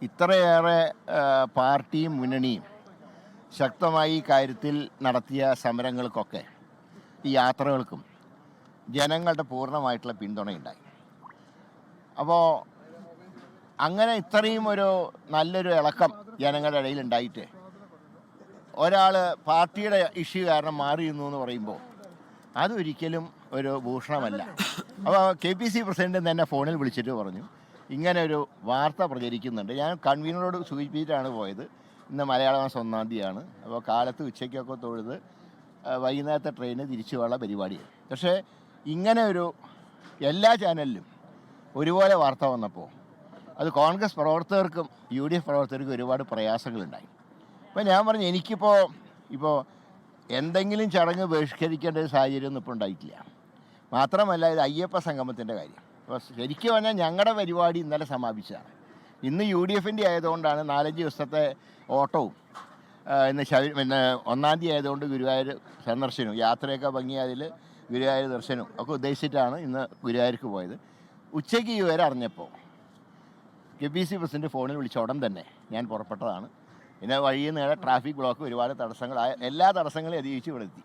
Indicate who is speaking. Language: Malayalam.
Speaker 1: ഇത്രയേറെ പാർട്ടിയും മുന്നണിയും ശക്തമായി ഈ കാര്യത്തിൽ നടത്തിയ സമരങ്ങൾക്കൊക്കെ ഈ യാത്രകൾക്കും ജനങ്ങളുടെ പൂർണ്ണമായിട്ടുള്ള പിന്തുണയുണ്ടായി. അപ്പോൾ അങ്ങനെ ഇത്രയും ഒരു നല്ലൊരു ഇളക്കം ജനങ്ങളുടെ ഇടയിൽ ഉണ്ടായിട്ട് ഒരാൾ പാർട്ടിയുടെ ഇഷ്യൂ കാരണം മാറിയിരുന്നു എന്ന് പറയുമ്പോൾ അതൊരിക്കലും ഒരു ഭൂഷണമല്ല. അപ്പോൾ KPC പ്രസിഡന്റ് തന്നെ ഫോണിൽ വിളിച്ചിട്ട് പറഞ്ഞു, ഇങ്ങനെ ഒരു വാർത്ത പ്രചരിക്കുന്നുണ്ട്. ഞാൻ കൺവീനറോട് സൂചിപ്പിച്ചിട്ടാണ് പോയത്. ഇന്ന് മലയാള മാസം 1-ാം തീയതിയാണ്. അപ്പോൾ കാലത്ത് ഉച്ചയ്ക്കൊക്കെ തൊഴുത് വൈകുന്നേരത്തെ ട്രെയിന് തിരിച്ചു പോകാനുള്ള പരിപാടിയാണ്. പക്ഷേ ഇങ്ങനെ ഒരു എല്ലാ ചാനലിലും ഒരുപോലെ വാർത്ത വന്നപ്പോൾ അത് കോൺഗ്രസ് പ്രവർത്തകർക്കും UDF പ്രവർത്തകർക്കും ഒരുപാട് പ്രയാസങ്ങളുണ്ടായി. അപ്പോൾ ഞാൻ പറഞ്ഞു, ഇപ്പോൾ എന്തെങ്കിലും ചടങ്ങ് ബഹിഷ്കരിക്കേണ്ട ഒരു സാഹചര്യമൊന്നും ഇപ്പോൾ ഉണ്ടായിട്ടില്ല. മാത്രമല്ല, ഇത് അയ്യപ്പ സംഗമത്തിൻ്റെ കാര്യം. അപ്പോൾ ശരിക്കും പറഞ്ഞാൽ ഞങ്ങളുടെ പരിപാടി ഇന്നലെ സമാപിച്ചതാണ്. ഇന്ന് UDFൻ്റെ ആയതുകൊണ്ടാണ് 4-5 ദിവസത്തെ ഓട്ടവും ഇന്ന് പിന്നെ 1-ാം തീയതി ആയതുകൊണ്ട് ഗുരുവായൂർ സന്ദർശനവും യാത്രയൊക്കെ ഭംഗിയായതിൽ ഗുരുവായൂർ ദർശനവും ഒക്കെ ഉദ്ദേശിച്ചിട്ടാണ് ഇന്ന് ഗുരുവായൂർക്ക് പോയത്. ഉച്ചയ്ക്ക് ഈ വിവരം അറിഞ്ഞപ്പോൾ KPC പ്രസിഡന്റ് ഫോണിൽ വിളിച്ച ഉടൻ തന്നെ ഞാൻ പുറപ്പെട്ടതാണ്. പിന്നെ വഴിയിൽ നിന്ന് ട്രാഫിക് ബ്ലോക്ക്, ഒരുപാട് തടസ്സങ്ങൾ, എല്ലാ തടസ്സങ്ങളെയും അതിജീവിച്ച് ഇവിടെ എത്തി.